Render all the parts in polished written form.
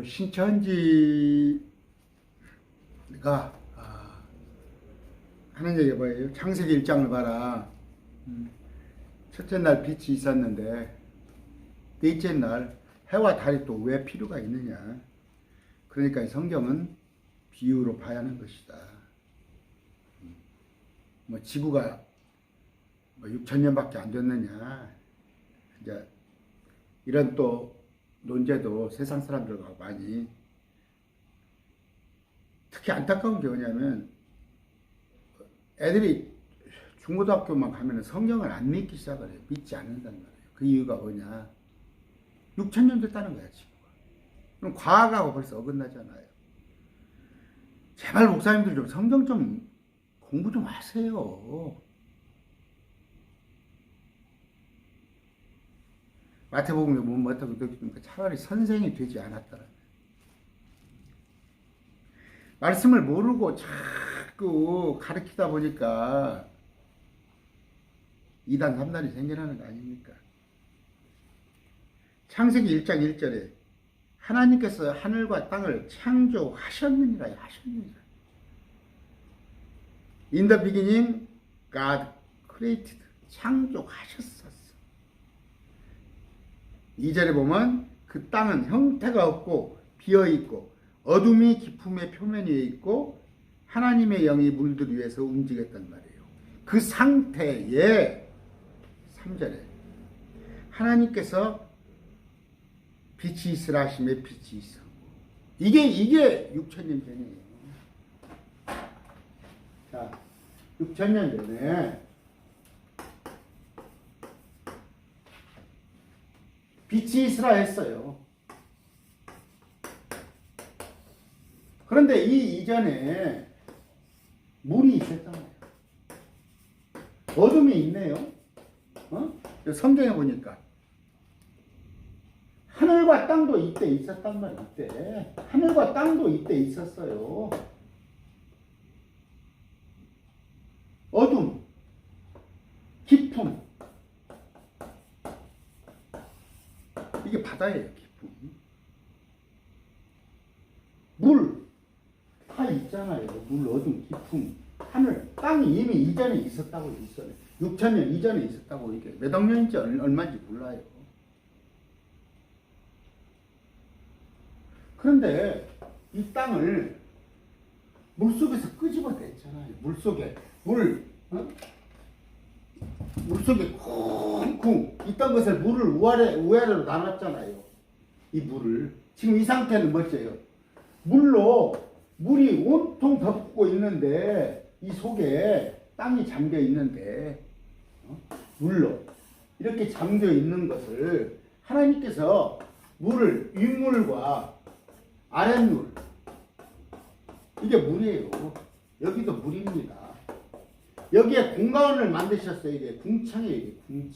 신천지가 하는 얘기가 뭐예요? 창세기 1장을 봐라. 첫째 날 빛이 있었는데 넷째 날 해와 달이 또 왜 필요가 있느냐. 그러니까 성경은 비유로 봐야 하는 것이다. 뭐 지구가 6,000년밖에 안 됐느냐. 이제 이런 또 논제도 세상 사람들과 많이, 특히 안타까운 게 뭐냐면 애들이 중고등학교만 가면 성경을 안 믿기 시작을 해요. 믿지 않는단 말이에요. 그 이유가 뭐냐. 6,000년 됐다는 거야, 지금. 그럼 과학하고 벌써 어긋나잖아요. 제발 목사님들 좀 성경 좀 공부 좀 하세요. 마태복음에 보면 어떻게 느낍니까? 차라리 선생이 되지 않았더라. 말씀을 모르고 자꾸 가르치다 보니까 2단 3단이 생겨나는 거 아닙니까? 창세기 1장 1절에 하나님께서 하늘과 땅을 창조하셨느니라. In the beginning, God created. 창조하셨었어. 2절에 보면 그 땅은 형태가 없고 비어있고 어둠이 깊음의 표면 위에 있고 하나님의 영이 물들 위에서 움직였단 말이에요. 그 상태에 3절에 하나님께서 빛이 있으라 하심에 빛이 있어. 이게 6,000년 전이에요. 자, 6,000년 전에 빛이 있으라 했어요. 그런데 이 이전에 물이 있었잖아요. 어둠이 있네요. 성경에 보니까 하늘과 땅도 이때 있었단 말이에요. 이때 하늘과 땅도 이때 있었어요. 어둠, 깊음, 이게 바다예요. 깊음, 물 다 있잖아요. 물, 어둠, 깊음, 하늘, 땅이 이미 이전에 있었다고 있어요. 6,000년 이전에 있었다고. 이게 몇 억 년인지 얼마인지 몰라요. 그런데 이 땅을 물속에서 끄집어냈잖아요. 물속에 물속에 쿵쿵 있던 것을 물을 우아래로 나눴잖아요. 이 물을 지금 이 상태는 뭐예요? 물이 온통 덮고 있는데 이 속에 땅이 잠겨 있는데 물로 이렇게 잠겨 있는 것을 하나님께서 물을 윗물과 아랫물, 이게 물이에요. 여기도 물입니다. 여기에 공간을 만드셨어요. 이게 궁창이에요. 이게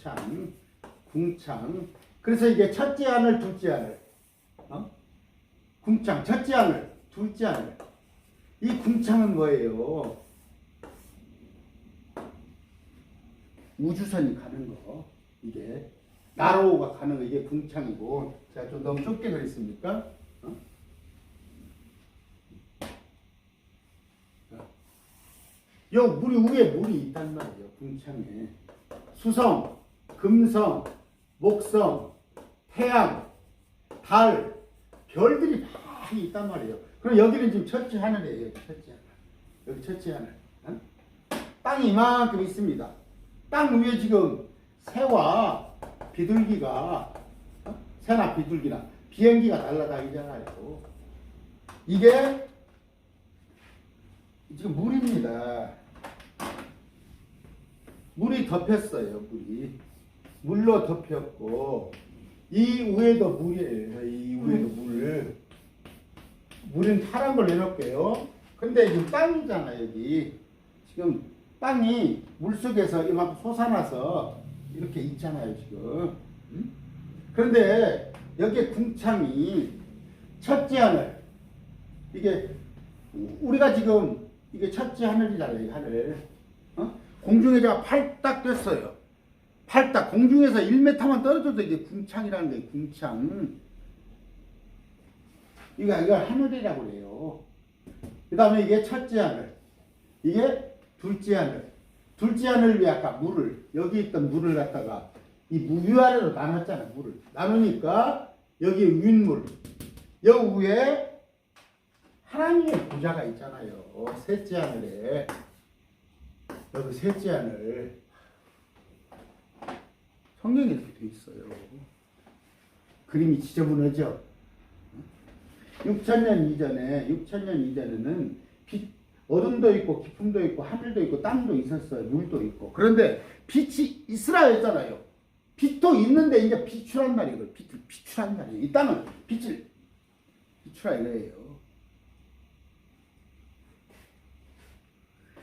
궁창. 그래서 이게 첫째 하늘, 둘째 하늘, 궁창, 첫째 하늘, 둘째 하늘. 이 궁창은 뭐예요? 우주선이 가는 거. 이게 나로우가 가는 거. 이게 궁창이고. 제가 좀 너무 좁게 그랬습니까? 요 위에 물이 있단 말이에요. 궁창에 수성, 금성, 목성, 태양, 달, 별들이 많이 있단 말이에요. 그럼 여기는 지금 첫째 하늘이에요. 첫째 하늘. 여기 첫째 하늘. 땅이 이만큼 있습니다. 땅 위에 지금 새와 비둘기가, 새나 비둘기나 비행기가 날아다니잖아요. 이게 지금 물입니다. 물이 덮였어요. 물로 덮였고 이 위에도 물이에요. 이 위에도 물은 파란 걸 내놓을게요. 근데 지금 땅이잖아요. 여기 지금 땅이 물속에서 이만큼 솟아나서 이렇게 있잖아요. 지금. 그런데 여기에 궁창이 첫째 하늘, 이게 우리가 지금 이게 첫째 하늘이잖아요. 이 하늘. 공중에 제가 팔딱 떴어요. 팔딱 공중에서 1m만 떨어져도 이게 궁창이라는 거예요. 궁창. 이걸 하늘이라고 그래요. 그 다음에 이게 첫째 하늘. 이게 둘째 하늘. 둘째 하늘 위에 아까 물을, 여기 있던 물을 갖다가 이 위아래로 나눴잖아. 물을 나누니까 여기 윗물, 여기 위에 하나님의 보좌가 있잖아요. 셋째 하늘에. 여기 셋째 하늘. 성경에 이렇게 돼 있어요. 그림이 지저분하죠? 6,000년 이전에는 어둠도 있고 깊음도 있고 하늘도 있고 땅도 있었어요. 물도 있고. 그런데 빛이 있으라 했잖아요. 빛도 있는데 이제 비추란 말이에요. 빛을 비추란 말이에요. 이 땅은 빛을 비추라 이거예요.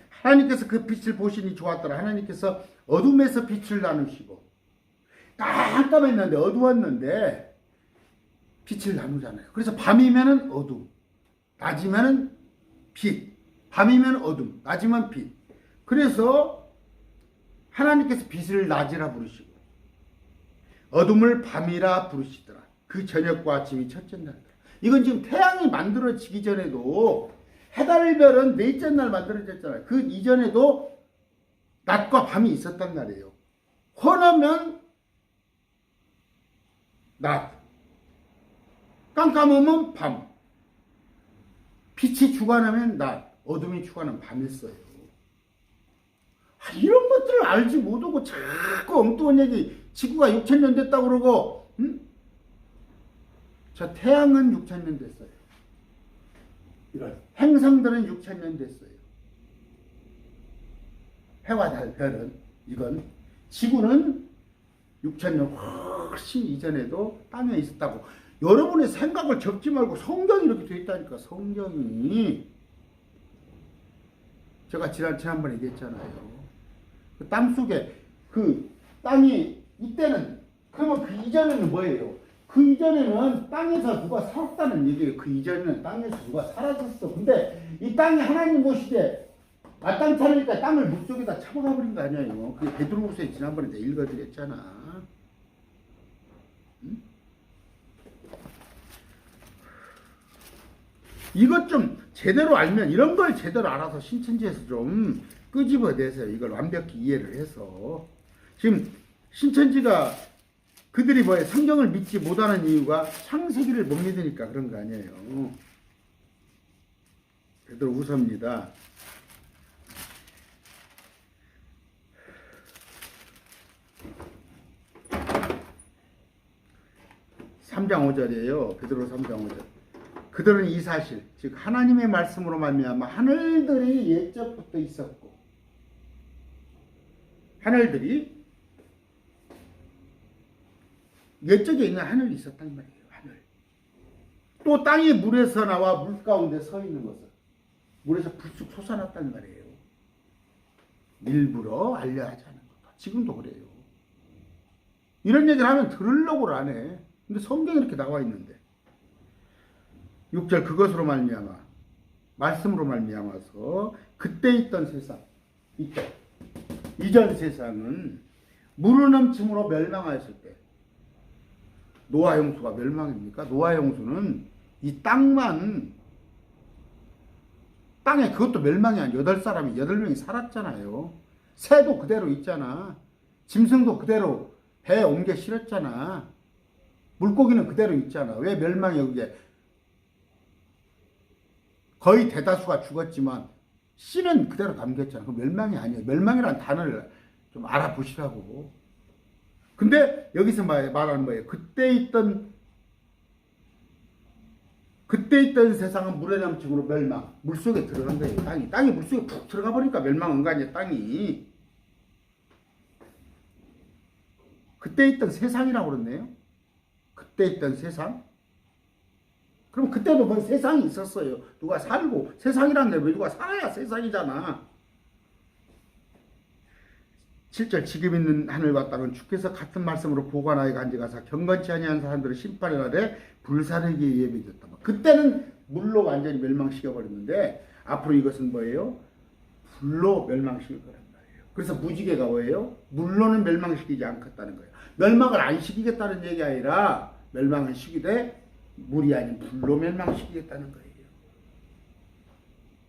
하나님께서 그 빛을 보시니 좋았더라. 하나님께서 어둠에서 빛을 나누시고 깜깜했는데 어두웠는데 빛을 나누잖아요. 그래서 밤이면은 어둠, 낮이면은 빛. 밤이면 어둠, 낮이면 빛. 그래서 하나님께서 빛을 낮이라 부르시고 어둠을 밤이라 부르시더라. 그 저녁과 아침이 첫째 날이다. 이건 지금 태양이 만들어지기 전에도 해달 별은 넷째 날 만들어졌잖아요. 그 이전에도 낮과 밤이 있었단 말이에요. 환하면 낮, 깜깜하면 밤, 빛이 주관하면 낮, 어둠이 주관하면 밤이었어요. 이런 것들을 알지 못하고 자꾸 엉뚱한 얘기, 지구가 6,000년 됐다고 그러고, 저 태양은 6,000년 됐어요. 이런 행성들은 6,000년 됐어요. 해와 달, 별은, 이건 지구는 6,000년 훨씬 이전에도 땅에 있었다고. 여러분의 생각을 접지 말고 성경이 이렇게 되어 있다니까. 성경이 제가 지난번에 얘기했잖아요. 그 땅속에 그 땅이 이때는 그러면 그 이전에는 뭐예요? 그 이전에는 땅에서 누가 살았다는 얘기예요. 그 이전에는 땅에서 누가 살았었어. 근데 이 땅이 하나님 보시되 마땅치 않으니까 땅을 물속에다 쳐박아 버린 거 아니에요. 그게 베드로후서에 지난번에 내가 읽어드렸잖아. 응? 이것 좀 제대로 알면, 이런 걸 제대로 알아서 신천지에서 좀 끄집어내세요. 이걸 완벽히 이해를 해서. 지금 신천지가 그들이 뭐예요? 성경을 믿지 못하는 이유가 창세기를 못 믿으니까 그런 거 아니에요. 베드로후서입니다. 3장 5절이에요. 베드로 3장 5절. 그들은 이 사실, 즉 하나님의 말씀으로 말미암아 하늘들이 옛적부터 있었고, 하늘들이 옛적에 있는 하늘이 있었단 말이에요. 하늘. 또 땅이 물에서 나와 물 가운데 서 있는 것을 물에서 불쑥 솟아났단 말이에요. 일부러 알려야 하지 않은 것. 지금도 그래요. 이런 얘기를 하면 들으려고 안 해. 근데 성경에 이렇게 나와 있는데. 6절 그것으로 말미암아 말씀으로 말미암아서 그때 있던 세상, 이때 이전 세상은 물을 넘침으로 멸망하였을 때, 노아 홍수가 멸망입니까? 노아 홍수는 이 땅만, 땅에 그것도 멸망이 아니라 8명이 살았잖아요. 새도 그대로 있잖아. 짐승도 그대로 배에 옮겨 실었잖아. 물고기는 그대로 있잖아. 왜 멸망이 그게? 거의 대다수가 죽었지만 씨는 그대로 남겼잖아. 그 멸망이 아니에요. 멸망이라는 단어를 좀 알아보시라고. 근데 여기서 말하는 거예요. 그때 있던 세상은 물에 넘침으로 멸망. 물속에 들어간 거예요. 땅이 물속에 푹 들어가 버리니까 멸망한 거 아니에요. 땅이. 그때 있던 세상이라고 그랬네요. 그때 있던 세상. 그럼 그때도 뭐 세상이 있었어요. 누가 살고, 세상이란 게 왜 누가 살아야 세상이잖아. 7절 지금 있는 하늘과 땅은 주께서 같은 말씀으로 보관하여 간직하사 경건치 아니한 사람들을 심판의 날에 불사르기에 예비되었다. 그때는 물로 완전히 멸망시켜버렸는데 앞으로 이것은 뭐예요? 불로 멸망시킬 거란 말이에요. 그래서 무지개가 뭐예요? 물로는 멸망시키지 않겠다는 거예요. 멸망을 안 시키겠다는 얘기가 아니라 멸망을 시키되 물이 아닌 불로 멸망시키겠다는 거예요.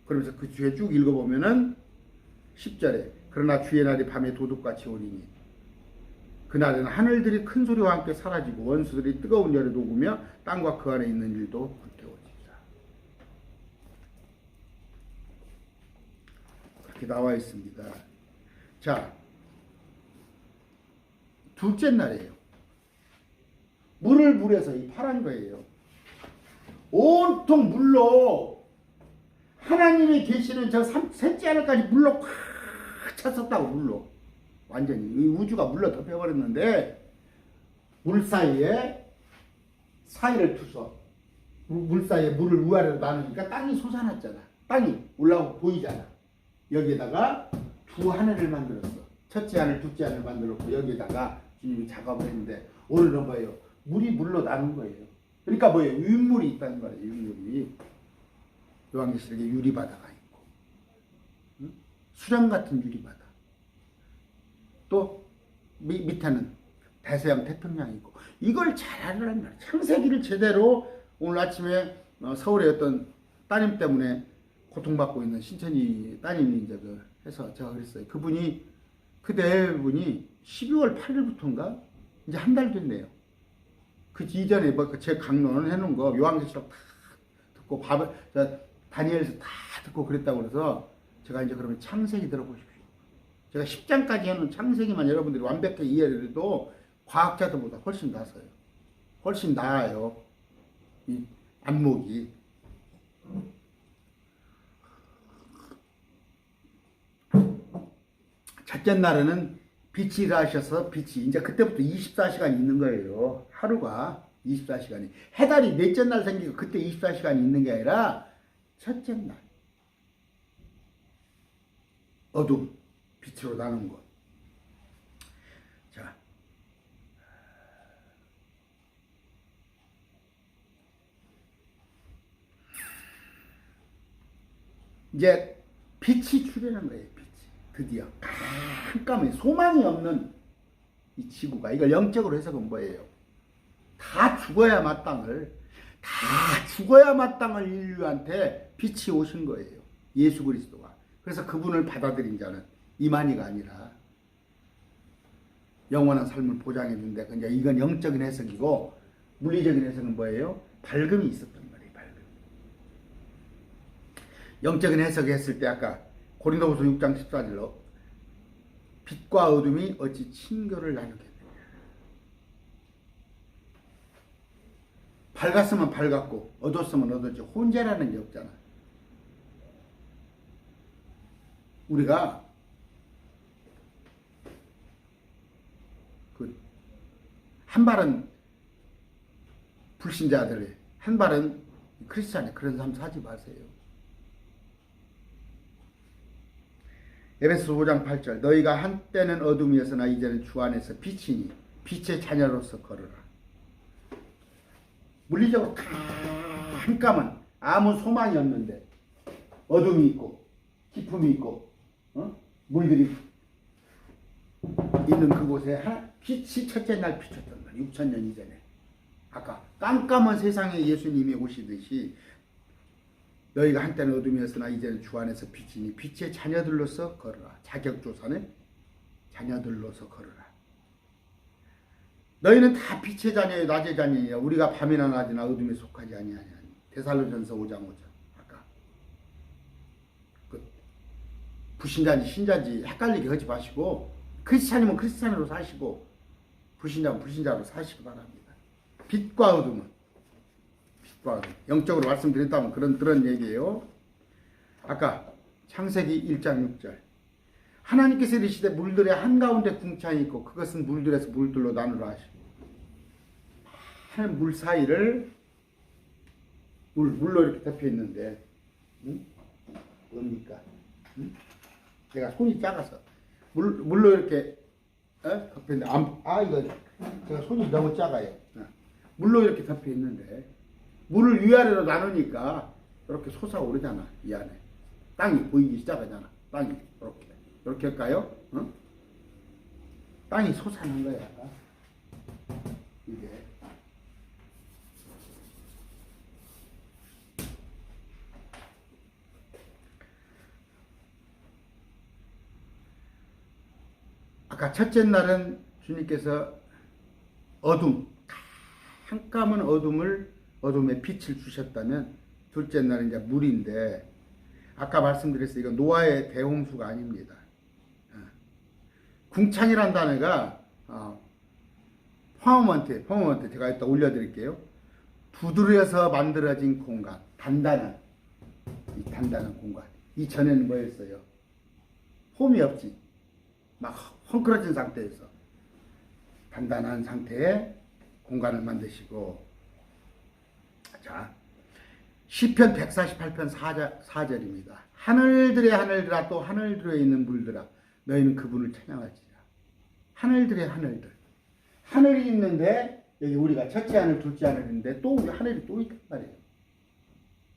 그러면서 그 뒤에 쭉 읽어보면은 10절에 그러나 주의 날이 밤에 도둑같이 오리니 그날은 하늘들이 큰 소리와 함께 사라지고 원수들이 뜨거운 열에 녹으며 땅과 그 안에 있는 일도 불태워지리라. 그렇게 나와 있습니다. 자, 둘째 날이에요. 물에서 이 파란 거예요. 온통 물로 하나님이 계시는 저 셋째 하늘까지 물로 꽉 찼었다고. 물로 완전히 이 우주가 물로 덮여버렸는데 물 사이를 투서 물 사이에 물을 위아래로 나누니까 땅이 솟아났잖아. 땅이 올라오고 보이잖아. 여기에다가 두 하늘을 만들었어. 첫째 하늘, 둘째 하늘 만들었고 여기에다가 주님이 작업을 했는데 오늘은 뭐예요? 물이 물로 나눈 거예요. 그러니까 뭐예요? 윗물이 있다는 거예요. 윗물이. 요한계시록에 유리바다가 있고 수정 같은 유리바다. 또 밑에는 대서양 태평양이 있고 이걸 잘 알으란 말이에요. 창세기를 제대로 오늘 아침에 서울의 어떤 따님 때문에 고통받고 있는 신천이 따님이 이제 해서 제가 그랬어요. 그 대분이 12월 8일부터인가 이제 한 달 됐네요. 그 이전에 제 강론을 해놓은 거 요한계시록 다 듣고 다니엘서 다 듣고 그랬다고 그래서 제가 이제 그러면 창세기 들어보십시오. 제가 10장까지 해놓은 창세기만 여러분들이 완벽하게 이해를 해도 과학자들보다 훨씬 나서요. 훨씬 나아요. 이 안목이. 첫째 날에는 빛이 일하셔서 빛이 이제 그때부터 24시간이 있는 거예요. 하루가 24시간이. 해달이 넷째 날 생기고 그때 24시간이 있는 게 아니라 첫째 날 어둠 빛으로 나눈 것. 자, 이제 빛이 출현한 거예요. 빛이 드디어 깜깜해 소망이 없는 이 지구가 이걸 영적으로 해석은 뭐예요? 다 죽어야 마땅을 인류한테 빛이 오신 거예요. 예수 그리스도가. 그래서 그분을 받아들인 자는 이만희가 아니라 영원한 삶을 보장해 준다. 이제 이건 영적인 해석이고 물리적인 해석은 뭐예요? 밝음이 있었단 말이에요. 밝음. 영적인 해석했을 때 아까 고린도후서 6장 14절로 빛과 어둠이 어찌 친교를 나누겠느냐. 밝았으면 밝았고 어두웠으면 어두웠지 혼재라는 게 없잖아. 우리가 한 발은 불신자들, 한 발은 크리스찬이 그런 삶 사지 마세요. 에베소 5장 8절 너희가 한때는 어둠이었으나 이제는 주 안에서 빛이니 빛의 자녀로서 걸어라. 물리적으로 깜깜한 아무 소망이 없는데 어둠이 있고 기품이 있고 물들이 있는 그곳에 빛이 첫째 날 비쳤단 말이에요. 6,000년 이전에. 아까 깜깜한 세상에 예수님이 오시듯이 너희가 한때는 어둠이었으나 이제는 주 안에서 빛이니 빛의 자녀들로서 걸어라. 자격조사는 자녀들로서 걸어라. 너희는 다 빛의 자녀예요. 낮의 자녀예요. 우리가 밤이나 낮이나 어둠에 속하지 아니하니. 데살로전서 5장 5절. 아까 불신자인지 신자인지 헷갈리게 하지 마시고 크리스찬이면 크리스찬으로 사시고 불신자면 불신자로 사시기 바랍니다. 빛과 어둠은 영적으로 말씀드렸다면 그런 얘기예요. 아까 창세기 1장 6절 하나님께서 이르시되 물들의 한가운데 궁창이 있고 그것은 물들에서 물들로 나누라 하시고 물 사이를 물로 이렇게 덮여 있는데 뭡니까? 제가 손이 작아서 물로 이렇게 덮여 있는데 이거 제가 손이 너무 작아요. 물로 이렇게 덮여 있는데 물을 위아래로 나누니까 이렇게 솟아오르잖아. 이 안에 땅이 보이기 시작하잖아. 땅이 이렇게 할까요? 어? 땅이 솟아난 거야. 이게 아까 첫째 날은 주님께서 어둠, 깜깜한 어둠에 빛을 주셨다면 둘째 날은 이제 물인데, 아까 말씀드렸어요. 이거 노아의 대홍수가 아닙니다. 궁창이란 단어가 포함한테 제가 이따 올려드릴게요. 두드려서 만들어진 공간, 단단한 공간. 이 전에는 뭐였어요? 홈이 없지. 막 헝클어진 상태에서 단단한 상태의 공간을 만드시고, 자, 시편 148편 4절입니다. 하늘들의 하늘들아, 또 하늘들에 있는 물들아, 너희는 그분을 찬양할지라. 하늘들의 하늘들. 하늘이 있는데, 여기 우리가 첫째 하늘, 둘째 하늘인데, 또 우리 하늘이 또 있단 말이에요.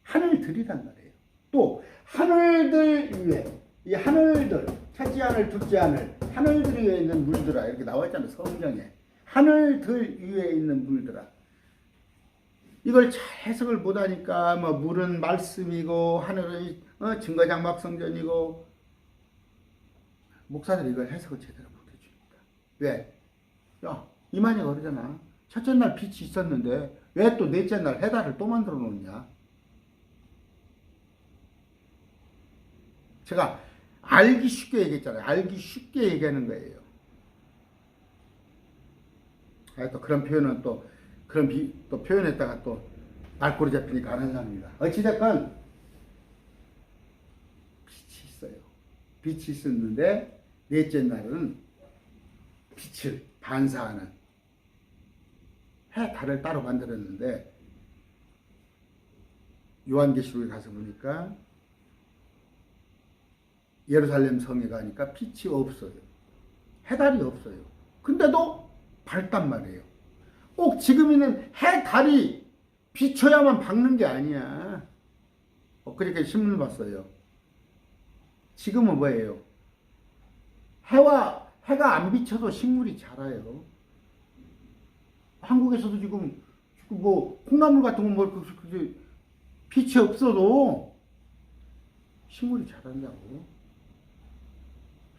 하늘들이란 말이에요. 또, 하늘들 위에, 이 하늘들, 첫째 하늘, 둘째 하늘, 하늘들 위에 있는 물들아, 이렇게 나와 있잖아요, 성경에. 하늘들 위에 있는 물들아. 이걸 잘 해석을 못하니까, 뭐, 물은 말씀이고, 하늘은 증거장막 성전이고, 목사들이 이걸 해석을 제대로 못해줍니다. 왜? 야, 이만희가 그러잖아. 첫째 날 빛이 있었는데, 왜 또 넷째 날 해달을 또 만들어 놓냐? 제가 알기 쉽게 얘기했잖아요. 알기 쉽게 얘기하는 거예요. 또 그런 표현은 또 표현했다가 또 말꼬리 잡히니까 안 한답니다. 어찌됐건 빛이 있어요. 빛이 있었는데 넷째 날은 빛을 반사하는 해, 달을 따로 만들었는데, 요한계시록에 가서 보니까 예루살렘 성에 가니까 빛이 없어요. 해달이 없어요. 근데도 밝단 말이에요. 꼭 지금 있는 해, 달이 비춰야만 밝는 게 아니야. 엊그저께 신문 봤어요. 지금은 뭐예요? 해가 안 비쳐도 식물이 자라요. 한국에서도 지금 뭐 콩나물 같은 거 뭐 빛이 없어도 식물이 자란다고.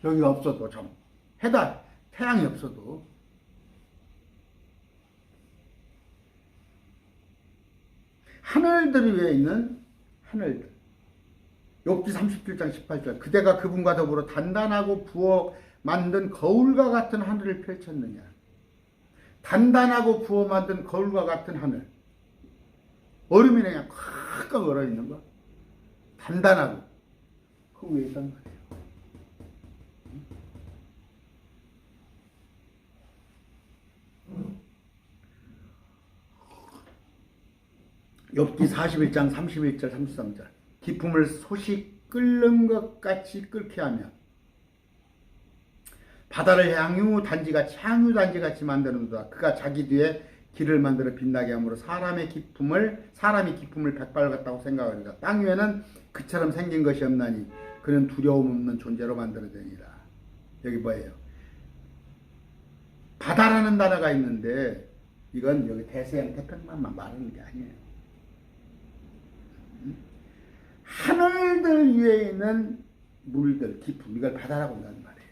여기가 없어도 참 해달, 태양이 없어도. 하늘들 위에 있는 하늘들. 욥기 37장 18절. 그대가 그분과 더불어 단단하고 부어 만든 거울과 같은 하늘을 펼쳤느냐. 단단하고 부어 만든 거울과 같은 하늘. 얼음이 그냥 꽉꽉 얼어 있는 거. 단단하고. 그 위에 있단 말이에요. 욥기 41장 31절 33절. 기품을 솥이 끓는 것 같이 끓게 하며 바다를 향유단지같이 만드는도다. 그가 자기 뒤에 길을 만들어 빛나게 함으로 사람이 기품을 백발 같다고 생각하리라. 땅 위에는 그처럼 생긴 것이 없나니 그는 두려움 없는 존재로 만들어지니라. 여기 뭐예요? 바다라는 단어가 있는데 이건 여기 대서양 태평양만 말하는 게 아니에요. 하늘들 위에 있는 물들, 기품, 이걸 바다라고 한다는 말이에요.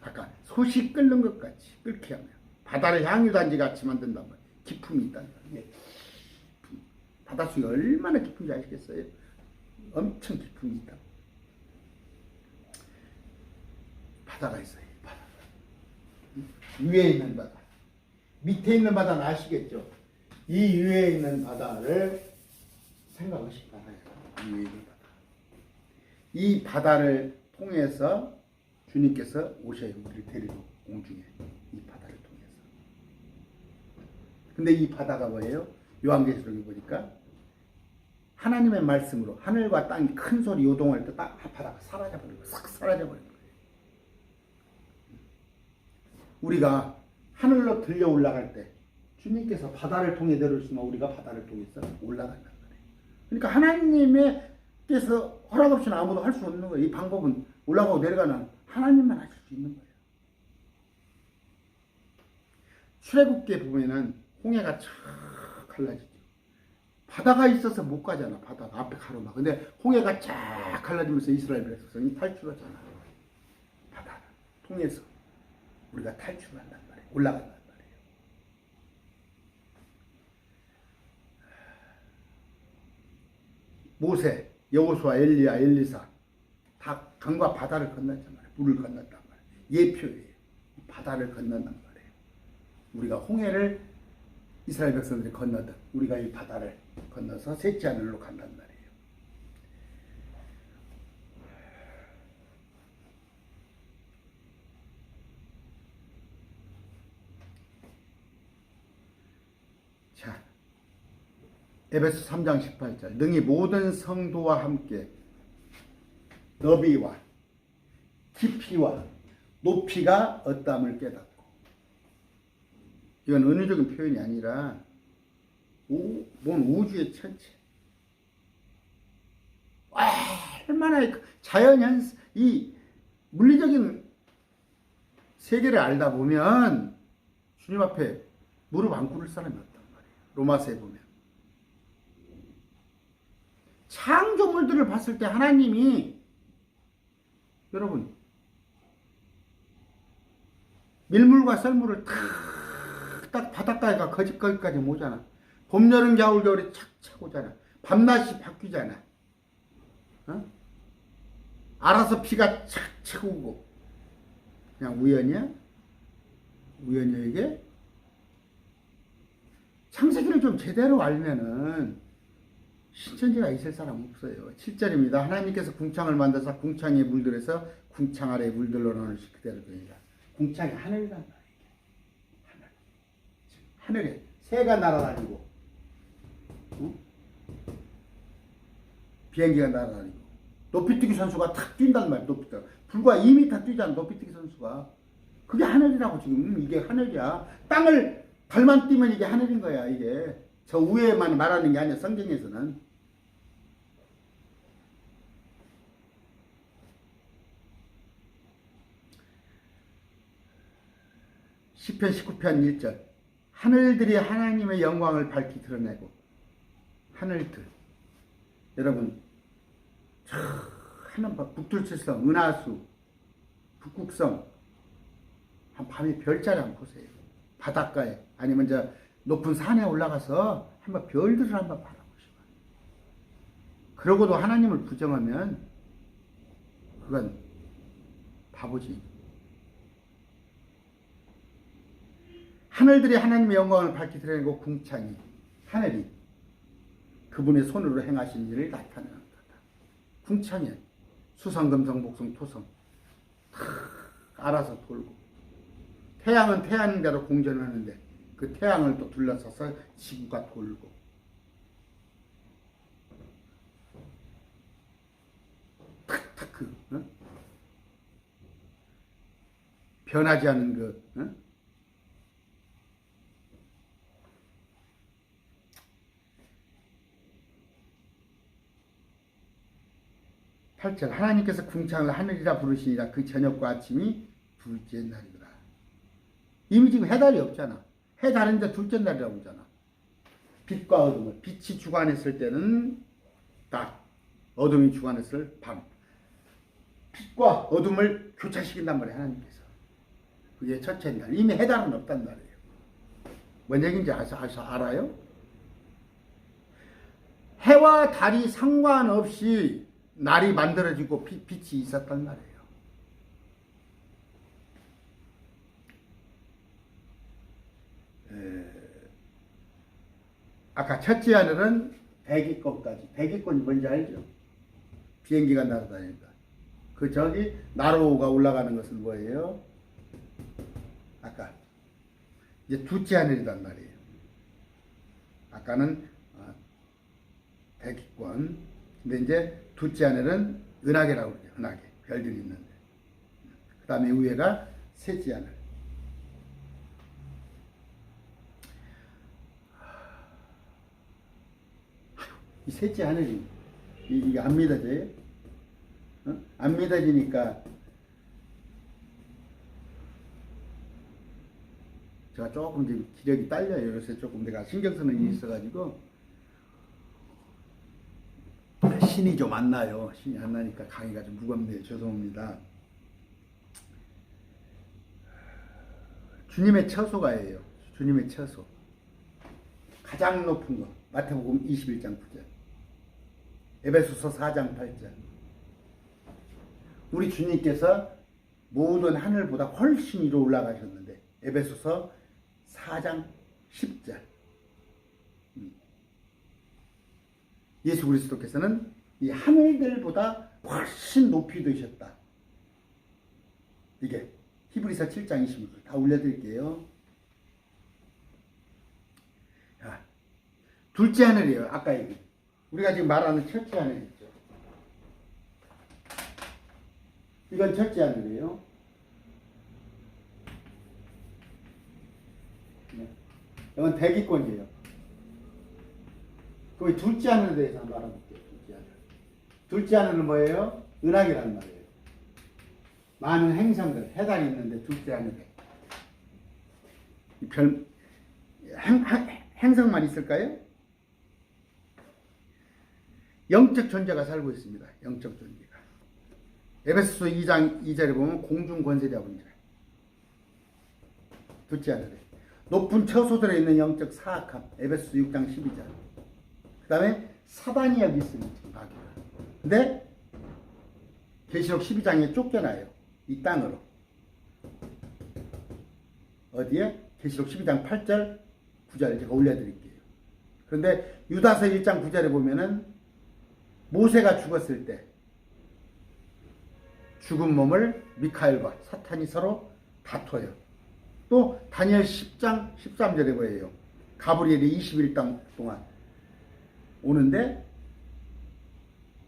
아까 솥이 끓는 것 같이 끓게 하면 바다를 향유단지 같이 만든단 말이에요. 기품이 있다는 거예요. 바닷속이 얼마나 깊은지 아시겠어요? 엄청 기품이 있다. 바다가 있어요. 바다. 위에 있는 바다. 밑에 있는 바다는 아시겠죠? 이 위에 있는 바다를 생각하시기 바라요. 이 위에 있는 바다. 이 바다를 통해서 주님께서 오셔요. 우리를 데리고 공중에. 이 바다를 통해서. 근데 이 바다가 뭐예요? 요한계시록에 보니까 하나님의 말씀으로 하늘과 땅이 큰 소리 요동할 때 딱 바다가 사라져버리는 거예요. 싹 사라져버리는 거예요. 우리가 하늘로 들려 올라갈 때 주님께서 바다를 통해 내려오시면 우리가 바다를 통해서 올라간다는 거예요. 그러니까 하나님께서 허락 없이는 아무도 할 수 없는 거예요. 이 방법은 올라가고 내려가는 하나님만 하실 수 있는 거예요. 출애굽기에 보면은 홍해가 쫙 갈라지죠. 바다가 있어서 못 가잖아. 바다가 앞에 가로막. 근데 홍해가 쫙 갈라지면서 이스라엘 백성이 탈출하잖아. 바다를 통해서 우리가 탈출한단 말이에요. 올라간단 말이에요. 모세, 여호수아, 엘리야, 엘리사 다 강과 바다를 건넜단 말이에요. 물을 건넜단 말이에요. 예표예요. 바다를 건넌단 말이에요. 우리가 홍해를 이스라엘 백성들이 건너듯 우리가 이 바다를 건너서 셋째 하늘로 간단 말이에요. 자, 에베소 3장 18절 능히 모든 성도와 함께 너비와 깊이와 높이가 어떠함을 깨닫고, 이건 은유적인 표현이 아니라 뭔 우주의 천체, 얼마나 자연현 이 물리적인 세계를 알다 보면 주님 앞에 무릎 안 꿇을 사람이 없단 말이에요. 로마서에 보면 창조물들을 봤을 때 하나님이, 여러분, 밀물과 썰물을 딱 바닷가에가 거기까지 오잖아. 봄, 여름, 겨울, 겨울이 착착 오잖아. 밤낮이 바뀌잖아. 어? 알아서 비가 착착 오고. 그냥 우연이야? 우연이야 이게? 창세기를 좀 제대로 알면은 신천지가 있을 사람 없어요. 7절입니다. 하나님께서 궁창을 만드사 궁창에 물들여서 궁창 아래 물들러 놓으시 그대로 됩니다. 궁창이 하늘이란 말이에요. 하늘에 새가 날아다니고, 응? 비행기가 날아다니고, 높이뛰기 선수가 탁 뛴단 말이에요. 높이뛰기. 불과 2m 뛰잖아. 높이뛰기 선수가. 그게 하늘이라고. 지금 이게 하늘이야. 땅을 발만 뛰면 이게 하늘인 거야. 이게 저 위에만 말하는 게 아니야. 성경에서는. 시편 19편 1절 하늘들이 하나님의 영광을 밝히 드러내고, 하늘들, 여러분, 하는 북둘칠성, 은하수, 북극성, 한 밤에 별자리 한번 보세요. 바닷가에 아니면 저 높은 산에 올라가서 한번 별들을 한번 바라보시고, 그러고도 하나님을 부정하면 그건 바보지. 하늘들이 하나님의 영광을 밝히 드러내고 궁창이, 하늘이 그분의 손으로 행하신 일을 나타내는 거다. 궁창이 수성, 금성, 목성, 토성 다 알아서 돌고, 태양은 태양대로 공전하는데 그 태양을 또 둘러싸서 지구가 돌고, 탁탁 변하지 않은 그 8절 하나님께서 궁창을 하늘이라 부르시니라. 그 저녁과 아침이 둘째 날이더라. 이미 지금 해달이 없잖아. 해 다른데 둘째 날이라고 하잖아. 빛과 어둠을, 빛이 주관했을 때는 낮, 어둠이 주관했을 밤. 빛과 어둠을 교차시킨단 말이에요. 하나님께서. 그게 첫째 날. 이미 해달은 없단 말이에요. 뭔 얘기인지 알아요? 해와 달이 상관없이 날이 만들어지고 빛이 있었단 말이에요. 아까 첫째 하늘은 대기권까지. 대기권이 뭔지 알죠? 비행기가 날아다니니까. 그 저기 나로가 올라가는 것은 뭐예요? 아까 이제 둘째 하늘이란 말이에요. 아까는 대기권. 근데 이제 둘째 하늘은 은하계라고 그러죠. 은하계. 별들이 있는데. 그 다음에 위에가 셋째 하늘. 이 셋째 하늘이, 이게 안 믿어져요? 안 믿어지니까 제가 조금 이제 기력이 딸려요. 요새 조금 내가 신경 쓰는 일이 있어가지고 신이 좀 안 나요. 신이 안 나니까 강의가 좀 무겁네요. 죄송합니다. 주님의 처소가예요. 주님의 처소. 가장 높은 거. 마태복음 21장 9절. 에베소서 4장 8절. 우리 주님께서 모든 하늘보다 훨씬 위로 올라가셨는데 에베소서 4장 10절. 예수 그리스도께서는 이 하늘들보다 훨씬 높이 되셨다. 이게 히브리서 7장 26절 다 올려드릴게요. 자, 둘째 하늘이에요. 아까 얘기. 우리가 지금 말하는 첫째 하늘 있죠. 이건 첫째 하늘이에요. 이건 대기권이에요. 그럼 둘째 하늘에 대해서 한번 알아볼게요. 둘째 하늘. 둘째 하늘은 뭐예요? 은하계란 말이에요. 많은 행성들, 해달이 있는데 둘째 하늘에 행성만 있을까요? 영적 존재가 살고 있습니다. 영적 존재가. 에베소서 2장 2절에 보면 공중 권세자고 있잖아요. 둘째 하늘에 높은 처소들에 있는 영적 사악함. 에베소서 6장 12절. 그 다음에 사단이 여기 있습니다. 마귀가. 근데 계시록 12장에 쫓겨나요. 이 땅으로. 어디에? 계시록 12장 8절 9절 제가 올려드릴게요. 그런데 유다서 1장 9절에 보면은 모세가 죽었을 때 죽은 몸을 미카엘과 사탄이 서로 다퉈요. 또 다니엘 10장 13절에 보여요. 가브리엘이 20일 동안 오는데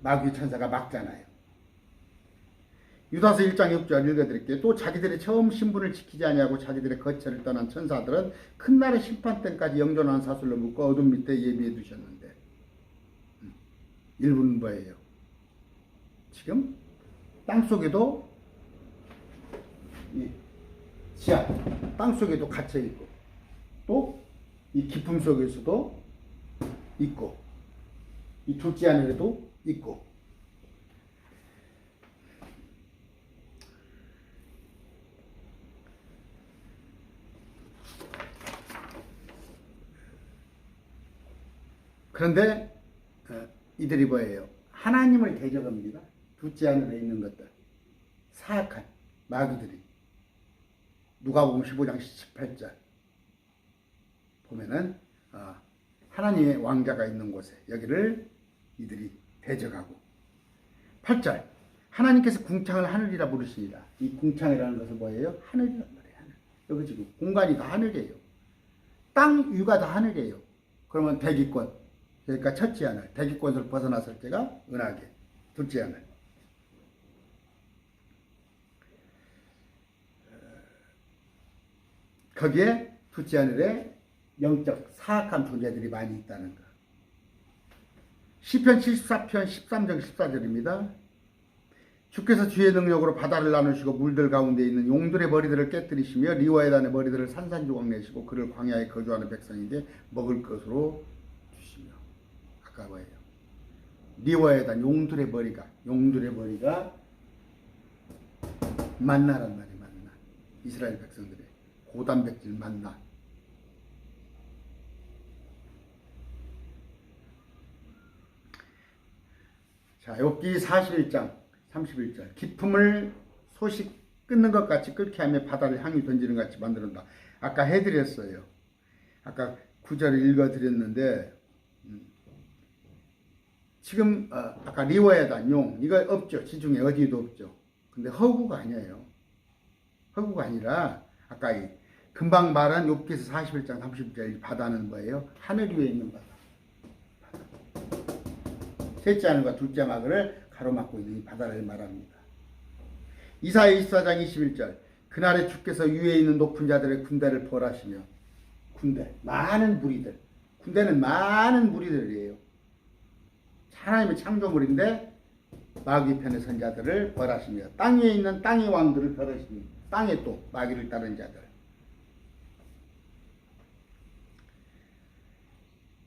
마귀 천사가 막잖아요. 유다서 1장 6절 읽어드릴게요. 또 자기들의 처음 신분을 지키지 아니하고 자기들의 거처를 떠난 천사들은 큰 날의 심판때까지 영존하는 사슬로 묶어 어둠 밑에 예비해 두셨는데 일부는 뭐예요? 지금 땅속에도 이 지하 땅속에도 갇혀 있고 또 이 깊음 속에서도 있고 이 둘째 하늘에도 있고 그런데 이들이 뭐예요? 하나님을 대적합니다. 둘째 하늘에 있는 것들. 사악한 마귀들이. 누가복음 15장 18절 보면은 하나님의 왕자가 있는 곳에 여기를 이들이 대적하고 8절 하나님께서 궁창을 하늘이라 부르시니라. 이 궁창이라는 것은 뭐예요? 하늘이란 말이에요. 하늘. 여기 지금 공간이 다 하늘이에요. 땅 위가 다 하늘이에요. 그러면 대기권 그러니까 첫째 하늘, 대기권을 벗어났을 때가 은하계, 둘째 하늘. 거기에 둘째 하늘에 영적 사악한 존재들이 많이 있다는 거. 시편 74편 13절 14절입니다. 주께서 주의 능력으로 바다를 나누시고 물들 가운데 있는 용들의 머리들을 깨뜨리시며 리와에단의 머리들을 산산조각 내시고 그를 광야에 거주하는 백성에게 먹을 것으로 주시며. 아까 뭐예요? 리와에단 용들의 머리가 만나란 말이 만나. 이스라엘 백성들의 고단백질 만나. 자, 욥기 41장 31절 기품을 소식 끊는 것 같이 끓게 하며 바다를 향히 던지는 것 같이 만들었다. 아까 해드렸어요. 아까 9절을 읽어드렸는데 지금 아까 리워에단 용 이거 없죠. 지중해 어디에도 없죠. 근데 허구가 아니에요. 허구가 아니라 아까 이 금방 말한 욥기서 41장 30절 바다는 뭐예요? 하늘 위에 있는 바다. 셋째 하늘과 둘째 마그를 가로막고 있는 이 바다를 말합니다. 이사야 24장 21절 그날에 주께서 위에 있는 높은 자들의 군대를 벌하시며 군대 많은 무리들 군대는 많은 무리들이에요. 하나님의 창조물인데 마귀 편에 선 자들을 벌하시며 땅 위에 있는 땅의 왕들을 벌하시며 땅에 또 마귀를 따른 자들.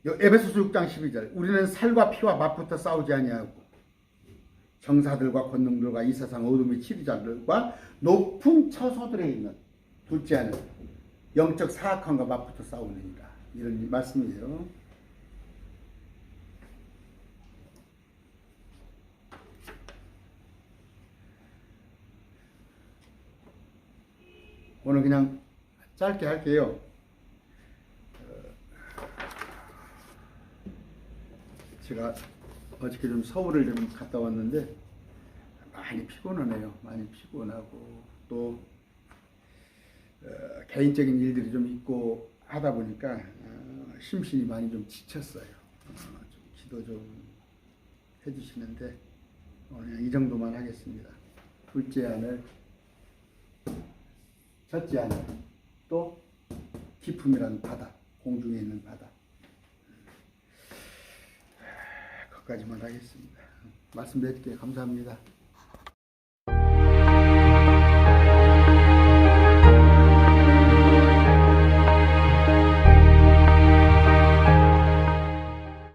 에베소서 6장 12절 우리는 살과 피와 맞붙어 싸우지 아니하고 정사들과 권능들과 이 세상 어둠의 치리자들과 높은 처소들에 있는 둘째하는 영적 사악함과 맞붙어 싸우느니라. 이런 말씀이에요. 오늘 그냥 짧게 할게요. 제가 어저께 좀 서울을 좀 갔다 왔는데 많이 피곤하네요. 많이 피곤하고 또 개인적인 일들이 좀 있고 하다 보니까 심신이 많이 좀 지쳤어요. 좀 기도 좀 해주시는데 그냥 이 정도만 하겠습니다. 둘째 하늘, 첫째 하늘, 또 기품이라는 바다, 공중에 있는 바다. 거기까지만 하겠습니다. 말씀드릴게요. 감사합니다.